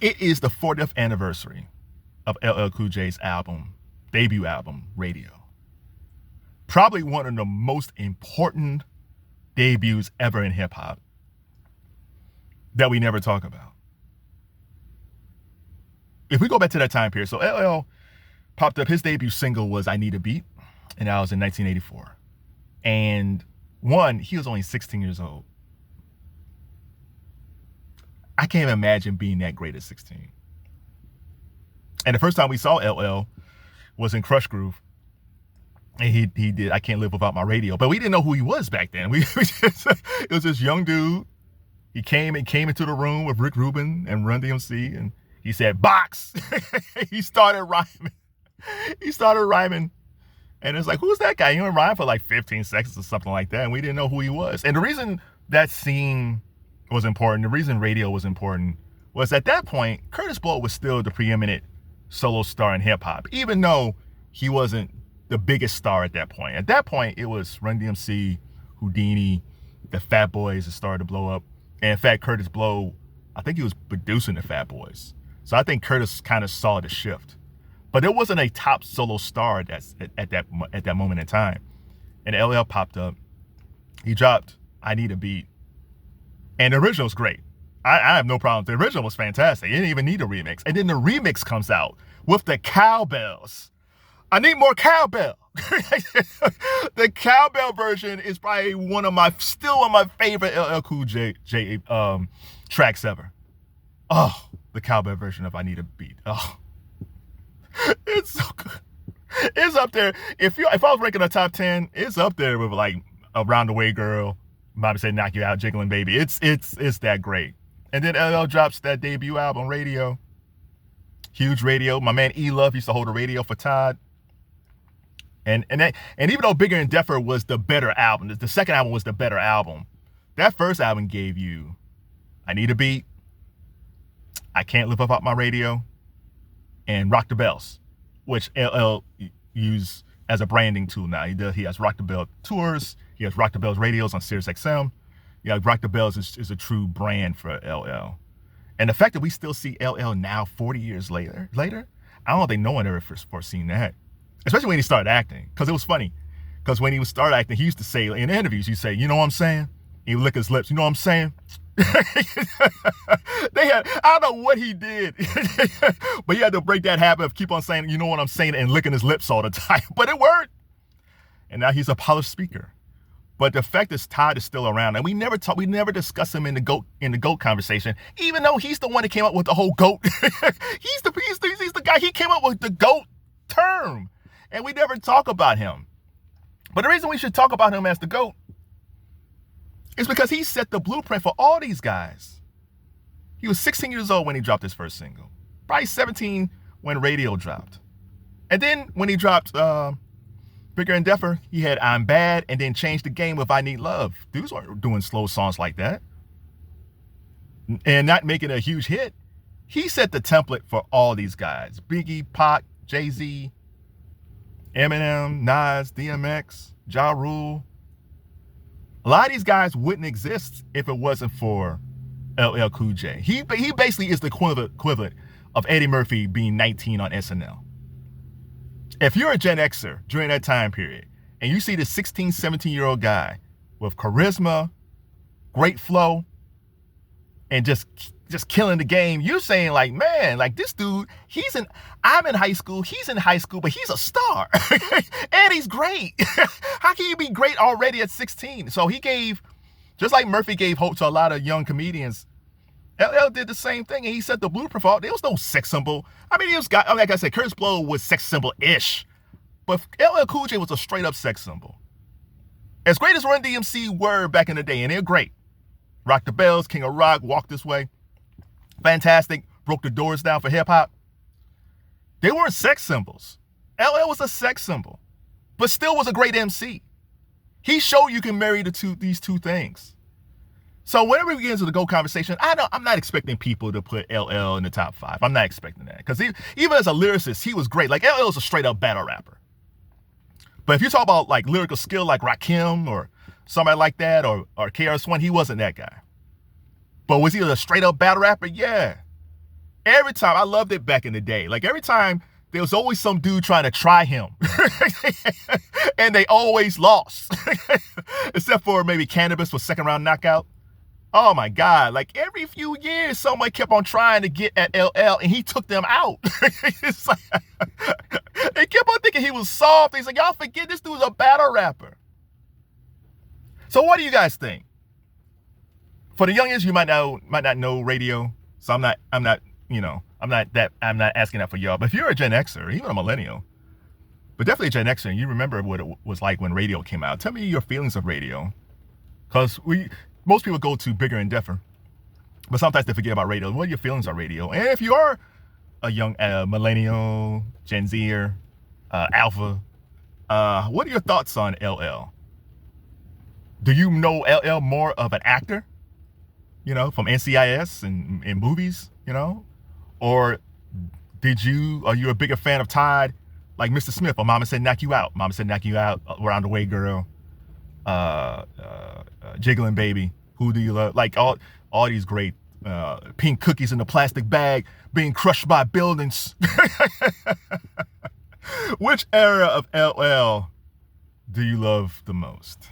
It is the 40th anniversary of LL Cool J's debut album, Radio. Probably one of the most important debuts ever in hip hop that we never talk about. If we go back to that time period, so LL popped up, his debut single was I Need a Beat, and that was in 1984. And he was only 16 years old. I can't imagine being that great at 16. And the first time we saw LL was in Krush Groove. And he did I Can't Live Without My Radio. But we didn't know who he was back then. It was this young dude. He came into the room with Rick Rubin and Run DMC, and he said, box. He started rhyming. And it's like, who's that guy? He only rhymed for like 15 seconds or something like that. And we didn't know who he was. And the reason that scene was important, the reason Radio was important, was at that point, Kurtis Blow was still the preeminent solo star in hip hop, even though he wasn't the biggest star at that point. At that point, it was Run DMC, Houdini, the Fat Boys that started to blow up. And in fact, Kurtis Blow, I think he was producing the Fat Boys. So I think Kurtis kind of saw the shift. But there wasn't a top solo star at that moment in time. And LL popped up. He dropped I Need a Beat. And the original was great. I have no problem. The original was fantastic. It didn't even need a remix. And then the remix comes out with the cowbells. I need more cowbell. The cowbell version is probably one of my favorite LL Cool J tracks ever. Oh, the cowbell version of I Need a Beat. Oh, it's so good. It's up there. If I was ranking a top 10, it's up there with like Around the Way Girl, Bobby Said Knock You Out, Jiggling Baby. It's that great. And then LL drops that debut album, Radio. Huge radio. My man E-Love used to hold a radio for Todd. And even though Bigger and Deffer was the better album, the second album was the better album, that first album gave you I Need a Beat, I Can't Live Without My Radio, and Rock the Bells, which LL used as a branding tool now. He has Rock the Bell tours, he has Rock the Bells radios on Sirius XM. Yeah, Rock the Bells is a true brand for LL. And the fact that we still see LL now 40 years later, I don't think no one ever foreseen that. Especially when he started acting. Because it was funny. Because when he would start acting, he used to say in interviews, he'd say, you know what I'm saying? He would lick his lips, you know what I'm saying? I don't know what he did. But he had to break that habit of keep on saying, you know what I'm saying, and licking his lips all the time. But it worked. And now he's a polished speaker. But the fact is Todd is still around. And we never discuss him in the GOAT conversation, even though he's the one that came up with the whole GOAT. he's the guy, he came up with the GOAT term. And we never talk about him. But the reason we should talk about him as the GOAT is because he set the blueprint for all these guys. He was 16 years old when he dropped his first single. Probably 17 when Radio dropped. And then when he dropped Bigger and Deffer, he had I'm Bad and then changed the game with I Need Love. Dudes weren't doing slow songs like that. And not making a huge hit. He set the template for all these guys. Biggie, Pac, Jay-Z, Eminem, Nas, DMX, Ja Rule. A lot of these guys wouldn't exist if it wasn't for LL Cool J. He basically is the equivalent of Eddie Murphy being 19 on SNL. If you're a Gen Xer during that time period and you see this 16, 17-year-old guy with charisma, great flow, and just killing the game, you're saying like, man, like this dude, I'm in high school, he's in high school, but he's a star. And he's great. How can you be great already at 16? So he gave, just like Murphy gave hope to a lot of young comedians, LL did the same thing, and he set the blueprint for all. There was no sex symbol. I mean, like I said, Kurtis Blow was sex symbol-ish, but LL Cool J was a straight-up sex symbol. As great as Run DMC were back in the day, and they're great. Rock the Bells, King of Rock, Walk This Way. Fantastic, broke the doors down for hip-hop. They weren't sex symbols. LL was a sex symbol, but still was a great MC. He showed you can marry these two things. So whenever we get into the GOAT conversation, I'm not expecting people to put LL in the top 5. I'm not expecting that. Because even as a lyricist, he was great. Like LL is a straight-up battle rapper. But if you talk about like lyrical skill like Rakim or somebody like that or KRS-One, he wasn't that guy. But was he a straight-up battle rapper? Yeah. Every time, I loved it back in the day. Like every time, there was always some dude trying to try him. And they always lost. Except for maybe Cannabis was second round knockout. Oh my God. Like every few years, somebody kept on trying to get at LL and he took them out. It's like, they kept on thinking he was soft. He's like, y'all forget this dude's a battle rapper. So what do you guys think? For the youngins, you might not know radio. So I'm not asking that for y'all. But if you're a Gen Xer, even a millennial, but definitely a Gen Xer, and you remember what it was like when radio came out, tell me your feelings of radio. Because most people go to bigger and different, but sometimes they forget about radio. What are your feelings on radio? And if you are a young millennial, Gen Zer, Alpha, what are your thoughts on LL? Do you know LL more of an actor, from NCIS and movies, or are you a bigger fan of Todd, like Mr. Smith, or Mama Said Knock You Out, Around the Way Girl, Jiggling Baby, Who Do You Love? Like all these great pink cookies in a plastic bag, being crushed by buildings. Which era of LL do you love the most?